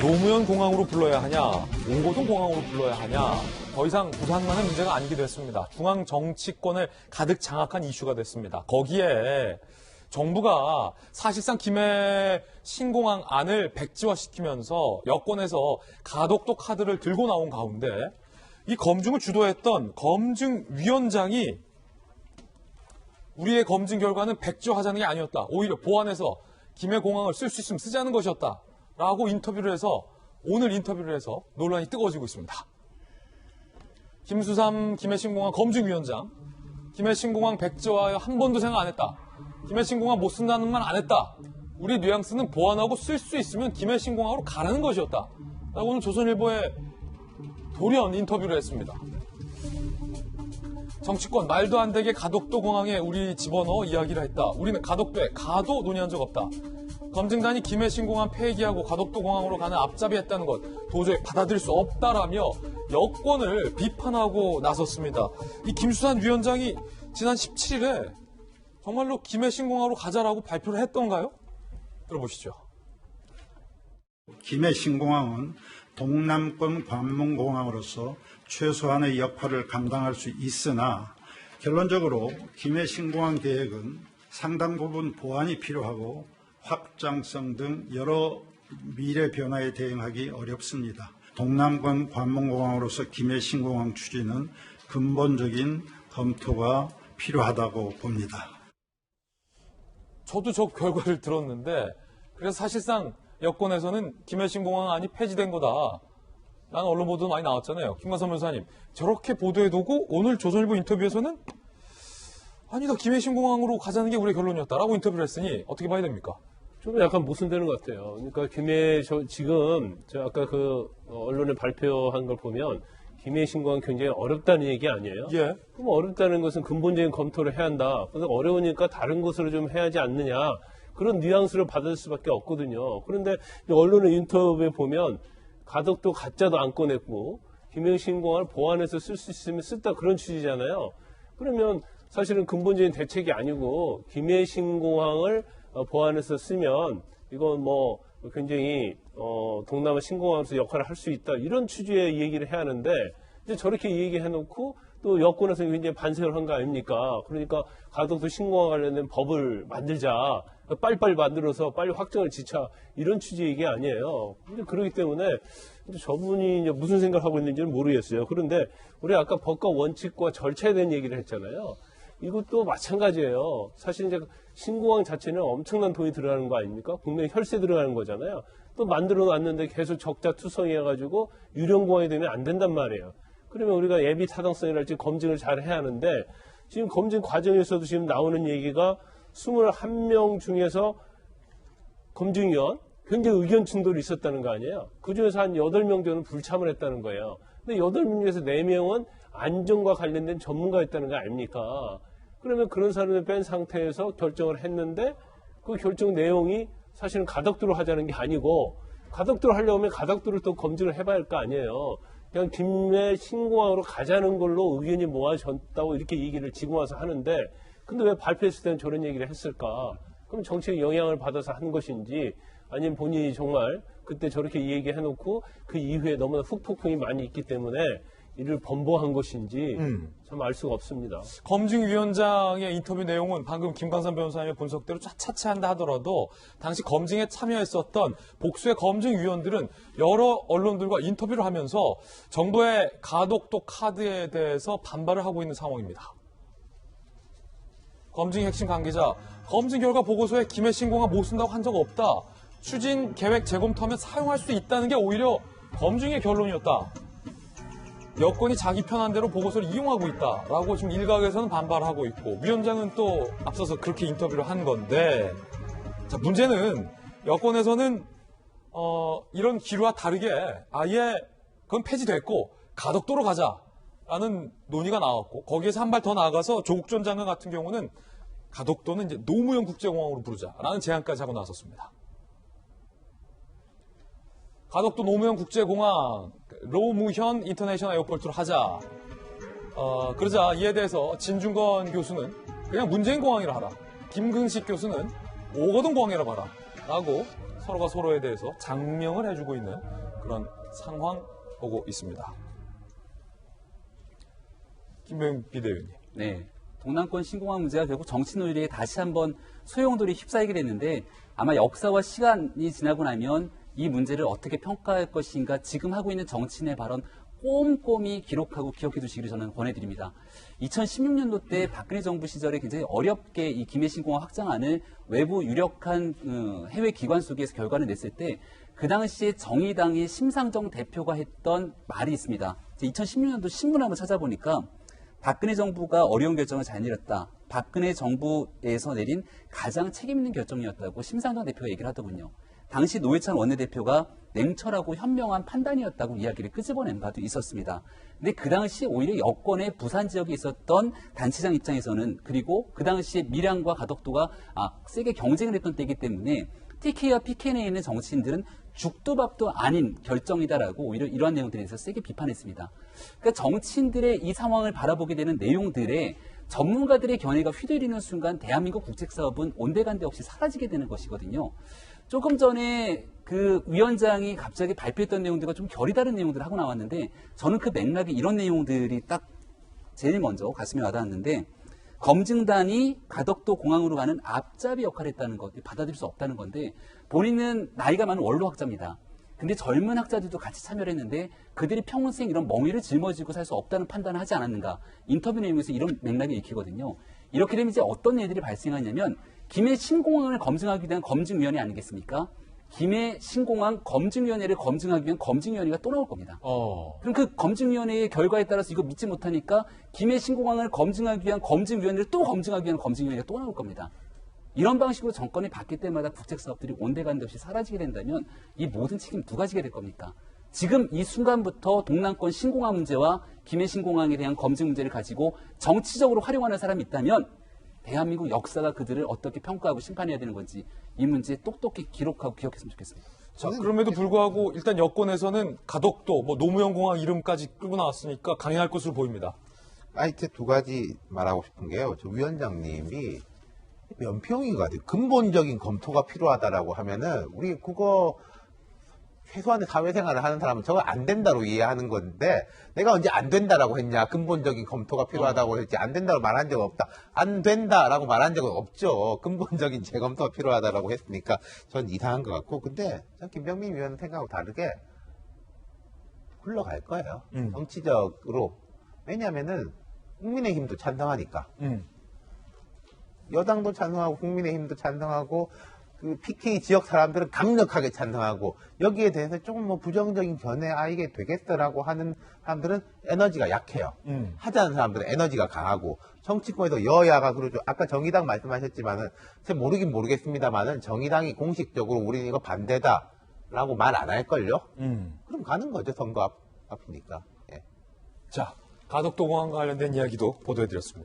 노무현 공항으로 불러야 하냐, 옹고동 공항으로 불러야 하냐, 더 이상 부산만의 문제가 아니게 됐습니다. 중앙 정치권을 가득 장악한 이슈가 됐습니다. 거기에 정부가 사실상 김해 신공항 안을 백지화시키면서 여권에서 가덕도 카드를 들고 나온 가운데 이 검증을 주도했던 검증위원장이 우리의 검증 결과는 백지화하자는 게 아니었다. 오히려 보완해서 김해 공항을 쓸 수 있으면 쓰자는 것이었다. 라고 인터뷰를 해서 오늘 인터뷰를 해서 논란이 뜨거워지고 있습니다. 김수삼 김해 신공항 검증위원장, 김해 신공항 백지화에 한 번도 생각 안 했다. 김해 신공항 못 쓴다는 말 안 했다. 우리 뉘앙스는 보완하고 쓸 수 있으면 김해 신공항으로 가라는 것이었다. 라고 오늘 조선일보에 돌연 인터뷰를 했습니다. 정치권 말도 안 되게 가덕도 공항에 우리 집어넣어 이야기를 했다. 우리는 가덕도에 가도 논의한 적 없다. 검증단이 김해 신공항 폐기하고 가덕도 공항으로 가는 앞잡이 했다는 것 도저히 받아들일 수 없다라며 여권을 비판하고 나섰습니다. 이 김수산 위원장이 지난 17일에 정말로 김해 신공항으로 가자라고 발표를 했던가요? 들어보시죠. 김해 신공항은 동남권 관문공항으로서 최소한의 역할을 감당할 수 있으나 결론적으로 김해 신공항 계획은 상당 부분 보완이 필요하고 확장성 등 여러 미래 변화에 대응하기 어렵습니다. 동남권 관문공항으로서 김해 신공항 추진은 근본적인 검토가 필요하다고 봅니다. 저도 저 결과를 들었는데 그래서 사실상 여권에서는 김해 신공항 안이 폐지된 거다. 라는 언론 보도 많이 나왔잖아요. 김관선 변호사님. 저렇게 보도해두고 오늘 조선일보 인터뷰에서는 아니다. 김해 신공항으로 가자는 게 우리의 결론이었다라고 인터뷰를 했으니 어떻게 봐야 됩니까? 좀 약간 모순되는 것 같아요. 그러니까 김해 지금 아까 언론에 발표한 걸 보면 김해 신공항 굉장히 어렵다는 얘기 아니에요? 예. 그럼 어렵다는 것은 근본적인 검토를 해야 한다. 그래서 어려우니까 다른 곳으로 좀 해야 하지 않느냐. 그런 뉘앙스를 받을 수밖에 없거든요. 그런데 언론의 인터뷰에 보면 가덕도 가짜도 안 꺼냈고 김해 신공항을 보완해서 쓸 수 있으면 쓰다 그런 취지잖아요. 그러면 사실은 근본적인 대책이 아니고 김해 신공항을 보완해서 쓰면 이건 뭐 굉장히 동남아 신공항에서 역할을 할 수 있다 이런 취지의 얘기를 해야 하는데 이제 저렇게 얘기해놓고 또 여권에서 굉장히 반색을 한 거 아닙니까? 그러니까 가덕도 신공항 관련된 법을 만들자 빨리빨리 만들어서 빨리 확정을 지차 이런 취지의 얘기 아니에요. 근데 그렇기 때문에 이제 저분이 이제 무슨 생각을 하고 있는지는 모르겠어요. 그런데 우리 아까 법과 원칙과 절차에 대한 얘기를 했잖아요. 이것도 마찬가지예요. 사실 이제 신공항 자체는 엄청난 돈이 들어가는 거 아닙니까? 국내 혈세 들어가는 거잖아요. 또 만들어 놨는데 계속 적자 투성해가지고 유령공항이 되면 안 된단 말이에요. 그러면 우리가 예비 타당성이랄지 검증을 잘 해야 하는데 지금 검증 과정에서도 지금 나오는 얘기가 21명 중에서 검증위원 굉장히 의견 충돌이 있었다는 거 아니에요. 그중에서 한 8명 정도는 불참을 했다는 거예요. 근데 8명 중에서 4명은 안전과 관련된 전문가였다는 거 아닙니까? 그러면 그런 사람을 뺀 상태에서 결정을 했는데 그 결정 내용이 사실은 가덕도로 하자는 게 아니고 가덕도로 하려면 가덕도를 또 검증을 해봐야 할 거 아니에요. 그냥 김해 신공항으로 가자는 걸로 의견이 모아졌다고 이렇게 얘기를 지고 와서 하는데 근데 왜 발표했을 때는 저런 얘기를 했을까? 그럼 정치적 영향을 받아서 한 것인지 아니면 본인이 정말 그때 저렇게 얘기해놓고 그 이후에 너무나 후폭풍이 많이 있기 때문에 이를 번복한 것인지 참 알 수가 없습니다. 검증위원장의 인터뷰 내용은 방금 김광선 변호사님의 분석대로 차차한다 하더라도 당시 검증에 참여했었던 복수의 검증위원들은 여러 언론들과 인터뷰를 하면서 정부의 가덕도 카드에 대해서 반발을 하고 있는 상황입니다. 검증 핵심 관계자, 검증 결과 보고서에 김해 신공항 못 쓴다고 한 적 없다. 추진 계획 재검토하면 사용할 수 있다는 게 오히려 검증의 결론이었다. 여권이 자기 편한 대로 보고서를 이용하고 있다라고 지금 일각에서는 반발하고 있고 위원장은 또 앞서서 그렇게 인터뷰를 한 건데 자, 문제는 여권에서는 이런 기류와 다르게 아예 그건 폐지됐고 가덕도로 가자라는 논의가 나왔고 거기에서 한 발 더 나아가서 조국 전 장관 같은 경우는 가덕도는 이제 노무현 국제공항으로 부르자라는 제안까지 하고 나섰습니다. 가덕도 노무현 국제공항, 노무현 인터내셔널 에어포트로 하자. 그러자 이에 대해서 진중권 교수는 그냥 문재인 공항이라 하라. 김근식 교수는 오거동 공항이라 봐라. 라고 서로가 서로에 대해서 장명을 해주고 있는 그런 상황 보고 있습니다. 김병민 비대위원님. 네. 동남권 신공항 문제가 결국 정치 논리에 다시 한번 소용돌이 휩싸이게 됐는데 아마 역사와 시간이 지나고 나면 이 문제를 어떻게 평가할 것인가 지금 하고 있는 정치인의 발언 꼼꼼히 기록하고 기억해 두시기를 저는 권해드립니다. 2016년도 때 박근혜 정부 시절에 굉장히 어렵게 이 김해 신공항 확장안을 외부 유력한 해외 기관 속에서 결과를 냈을 때 그 당시에 정의당의 심상정 대표가 했던 말이 있습니다. 2016년도 신문 한번 찾아보니까 박근혜 정부가 어려운 결정을 잘 내렸다. 박근혜 정부에서 내린 가장 책임 있는 결정이었다고 심상정 대표가 얘기를 하더군요. 당시 노회찬 원내대표가 냉철하고 현명한 판단이었다고 이야기를 끄집어낸 바도 있었습니다. 근데 그 당시 오히려 여권의 부산 지역에 있었던 단체장 입장에서는 그리고 그 당시에 밀양과 가덕도가 세게 경쟁을 했던 때이기 때문에 TK와 PKN에 있는 정치인들은 죽도 밥도 아닌 결정이다라고 오히려 이러한 내용들에 대해서 세게 비판했습니다. 그러니까 정치인들의 이 상황을 바라보게 되는 내용들에 전문가들의 견해가 휘둘리는 순간 대한민국 국책사업은 온데간데 없이 사라지게 되는 것이거든요. 조금 전에 그 위원장이 갑자기 발표했던 내용들과 좀 결이 다른 내용들을 하고 나왔는데 저는 그 맥락에 이런 내용들이 딱 제일 먼저 가슴에 와닿았는데 검증단이 가덕도 공항으로 가는 앞잡이 역할을 했다는 것, 받아들일 수 없다는 건데 본인은 나이가 많은 원로학자입니다. 근데 젊은 학자들도 같이 참여를 했는데 그들이 평생 이런 멍이를 짊어지고 살 수 없다는 판단을 하지 않았는가. 인터뷰 내용에서 이런 맥락이 읽히거든요. 이렇게 되면 이제 어떤 일들이 발생하냐면 김해 신공항을 검증하기 위한 검증위원회 아니겠습니까? 김해 신공항 검증위원회를 검증하기 위한 검증위원회가 또 나올 겁니다. 그럼 그 검증위원회의 결과에 따라서 이거 믿지 못하니까 김해 신공항을 검증하기 위한 검증위원회를 또 검증하기 위한 검증위원회가 또 나올 겁니다. 이런 방식으로 정권이 바뀔 때마다 국책사업들이 온데간데 없이 사라지게 된다면 이 모든 책임 누가 지게 될 겁니까? 지금 이 순간부터 동남권 신공항 문제와 김해 신공항에 대한 검증 문제를 가지고 정치적으로 활용하는 사람이 있다면 대한민국 역사가 그들을 어떻게 평가하고 심판해야 되는 건지 이 문제 똑똑히 기록하고 기억했으면 좋겠습니다. 자, 그럼에도 불구하고 일단 여권에서는 가덕도, 노무현 공항 이름까지 끌고 나왔으니까 강행할 것으로 보입니다. 이제 두 가지 말하고 싶은 게요. 저 위원장님이 연평이가 근본적인 검토가 필요하다라고 하면은 우리 그거 최소한의 사회생활을 하는 사람은 저거 안 된다로 이해하는 건데 내가 언제 안 된다라고 했냐. 근본적인 검토가 필요하다고 했지 안 된다고 말한 적은 없다. 안 된다라고 말한 적은 없죠. 근본적인 재검토가 필요하다라고 했으니까 전 이상한 것 같고 근데 전 김병민 위원 생각하고 다르게 흘러갈 거예요. 정치적으로. 왜냐하면은 국민의힘도 찬성하니까. 여당도 찬성하고 국민의힘도 찬성하고 그 PK 지역 사람들은 강력하게 찬성하고 여기에 대해서 조금 부정적인 견해 이게 되겠어라고 하는 사람들은 에너지가 약해요. 하자는 사람들은 에너지가 강하고 정치권에서 여야가 그러죠. 아까 정의당 말씀하셨지만은 제가 모르긴 모르겠습니다만은 정의당이 공식적으로 우리는 이거 반대다라고 말 안 할걸요? 그럼 가는 거죠. 선거 앞이니까. 예. 자, 가덕도 공항과 관련된 이야기도 보도해드렸습니다.